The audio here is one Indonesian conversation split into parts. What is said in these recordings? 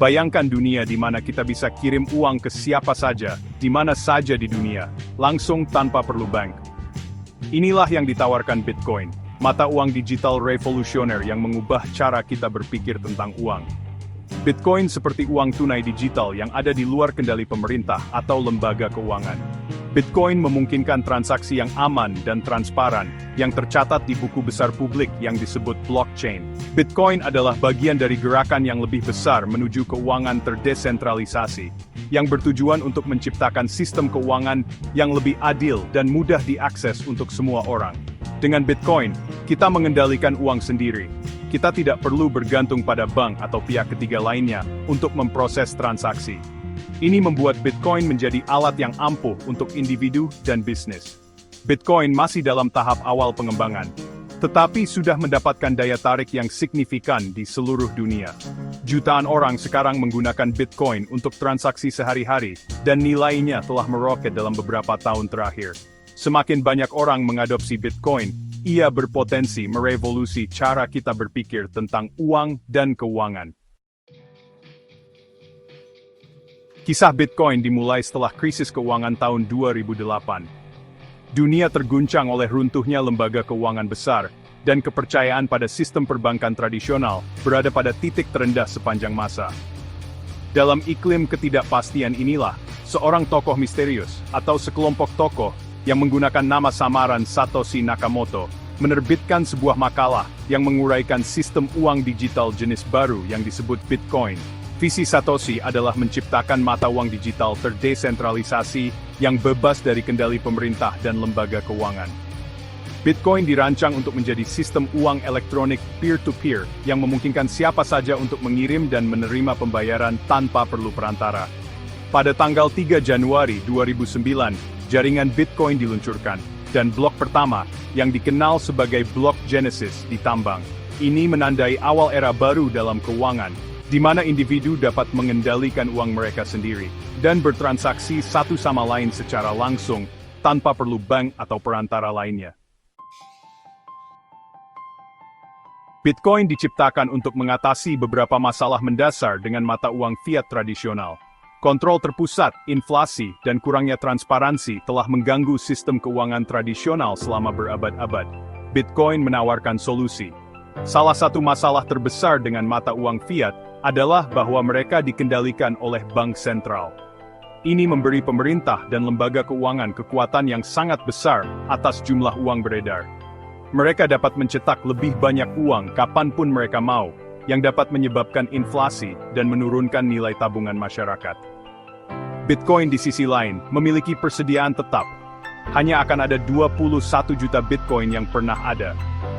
Bayangkan dunia di mana kita bisa kirim uang ke siapa saja, di mana saja di dunia, langsung tanpa perlu bank. Inilah yang ditawarkan Bitcoin, mata uang digital revolusioner yang mengubah cara kita berpikir tentang uang. Bitcoin seperti uang tunai digital yang ada di luar kendali pemerintah atau lembaga keuangan. Bitcoin memungkinkan transaksi yang aman dan transparan, yang tercatat di buku besar publik yang disebut blockchain. Bitcoin adalah bagian dari gerakan yang lebih besar menuju keuangan terdesentralisasi, yang bertujuan untuk menciptakan sistem keuangan yang lebih adil dan mudah diakses untuk semua orang. Dengan Bitcoin, kita mengendalikan uang sendiri. Kita tidak perlu bergantung pada bank atau pihak ketiga lainnya untuk memproses transaksi. Ini membuat Bitcoin menjadi alat yang ampuh untuk individu dan bisnis. Bitcoin masih dalam tahap awal pengembangan, tetapi sudah mendapatkan daya tarik yang signifikan di seluruh dunia. Jutaan orang sekarang menggunakan Bitcoin untuk transaksi sehari-hari, dan nilainya telah meroket dalam beberapa tahun terakhir. Semakin banyak orang mengadopsi Bitcoin, ia berpotensi merevolusi cara kita berpikir tentang uang dan keuangan. Kisah Bitcoin dimulai setelah krisis keuangan tahun 2008. Dunia terguncang oleh runtuhnya lembaga keuangan besar, dan kepercayaan pada sistem perbankan tradisional berada pada titik terendah sepanjang masa. Dalam iklim ketidakpastian inilah, seorang tokoh misterius, atau sekelompok tokoh, yang menggunakan nama samaran Satoshi Nakamoto, menerbitkan sebuah makalah yang menguraikan sistem uang digital jenis baru yang disebut Bitcoin. Visi Satoshi adalah menciptakan mata uang digital terdesentralisasi yang bebas dari kendali pemerintah dan lembaga keuangan. Bitcoin dirancang untuk menjadi sistem uang elektronik peer-to-peer yang memungkinkan siapa saja untuk mengirim dan menerima pembayaran tanpa perlu perantara. Pada tanggal 3 Januari 2009, jaringan Bitcoin diluncurkan, dan blok pertama, yang dikenal sebagai blok Genesis, ditambang. Ini menandai awal era baru dalam keuangan, di mana individu dapat mengendalikan uang mereka sendiri, dan bertransaksi satu sama lain secara langsung, tanpa perlu bank atau perantara lainnya. Bitcoin diciptakan untuk mengatasi beberapa masalah mendasar dengan mata uang fiat tradisional. Kontrol terpusat, inflasi, dan kurangnya transparansi telah mengganggu sistem keuangan tradisional selama berabad-abad. Bitcoin menawarkan solusi. Salah satu masalah terbesar dengan mata uang fiat adalah bahwa mereka dikendalikan oleh bank sentral. Ini memberi pemerintah dan lembaga keuangan kekuatan yang sangat besar atas jumlah uang beredar. Mereka dapat mencetak lebih banyak uang kapanpun mereka mau, yang dapat menyebabkan inflasi dan menurunkan nilai tabungan masyarakat. Bitcoin di sisi lain memiliki persediaan tetap. Hanya akan ada 21 juta Bitcoin yang pernah ada.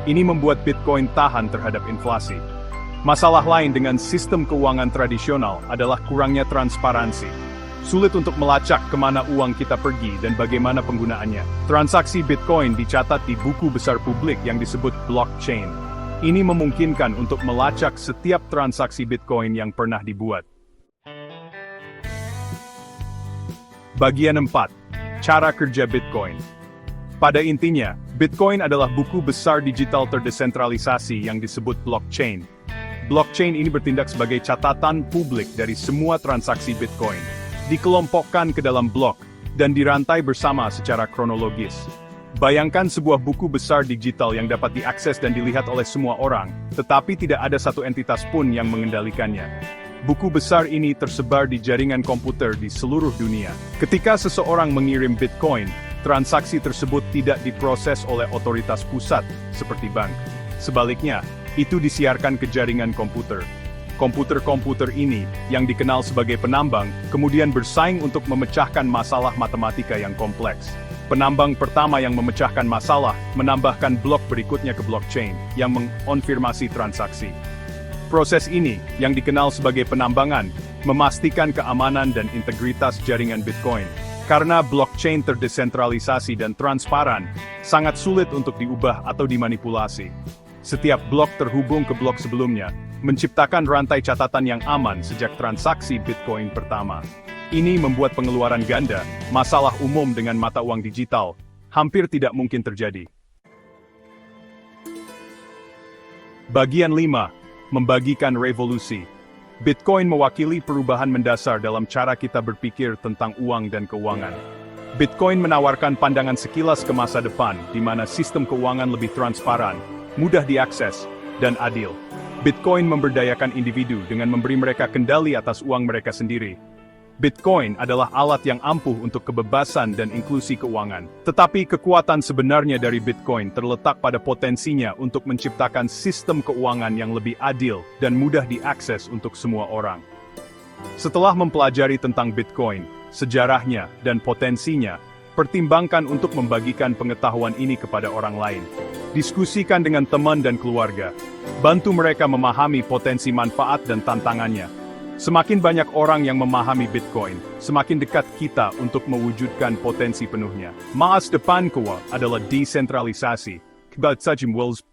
Ini membuat Bitcoin tahan terhadap inflasi. Masalah lain dengan sistem keuangan tradisional adalah kurangnya transparansi. Sulit untuk melacak kemana uang kita pergi dan bagaimana penggunaannya. Transaksi Bitcoin dicatat di buku besar publik yang disebut blockchain. Ini memungkinkan untuk melacak setiap transaksi Bitcoin yang pernah dibuat. Bagian 4. Cara kerja Bitcoin. Pada intinya, Bitcoin adalah buku besar digital terdesentralisasi yang disebut blockchain. Blockchain ini bertindak sebagai catatan publik dari semua transaksi Bitcoin, dikelompokkan ke dalam blok, dan dirantai bersama secara kronologis. Bayangkan sebuah buku besar digital yang dapat diakses dan dilihat oleh semua orang, tetapi tidak ada satu entitas pun yang mengendalikannya. Buku besar ini tersebar di jaringan komputer di seluruh dunia. Ketika seseorang mengirim Bitcoin, transaksi tersebut tidak diproses oleh otoritas pusat, seperti bank. Sebaliknya, itu disiarkan ke jaringan komputer. Komputer-komputer ini, yang dikenal sebagai penambang, kemudian bersaing untuk memecahkan masalah matematika yang kompleks. Penambang pertama yang memecahkan masalah, menambahkan blok berikutnya ke blockchain, yang mengonfirmasi transaksi. Proses ini, yang dikenal sebagai penambangan, memastikan keamanan dan integritas jaringan Bitcoin. Karena blockchain terdesentralisasi dan transparan, sangat sulit untuk diubah atau dimanipulasi. Setiap blok terhubung ke blok sebelumnya, menciptakan rantai catatan yang aman sejak transaksi Bitcoin pertama. Ini membuat pengeluaran ganda, masalah umum dengan mata uang digital, hampir tidak mungkin terjadi. Bagian 5. Membagikan revolusi. Bitcoin mewakili perubahan mendasar dalam cara kita berpikir tentang uang dan keuangan. Bitcoin menawarkan pandangan sekilas ke masa depan, di mana sistem keuangan lebih transparan, mudah diakses, dan adil. Bitcoin memberdayakan individu dengan memberi mereka kendali atas uang mereka sendiri. Bitcoin adalah alat yang ampuh untuk kebebasan dan inklusi keuangan. Tetapi kekuatan sebenarnya dari Bitcoin terletak pada potensinya untuk menciptakan sistem keuangan yang lebih adil dan mudah diakses untuk semua orang. Setelah mempelajari tentang Bitcoin, sejarahnya, dan potensinya, pertimbangkan untuk membagikan pengetahuan ini kepada orang lain. Diskusikan dengan teman dan keluarga. Bantu mereka memahami potensi manfaat dan tantangannya. Semakin banyak orang yang memahami Bitcoin, semakin dekat kita untuk mewujudkan potensi penuhnya. Masa depan kuat adalah desentralisasi. Kebat Sajim Wells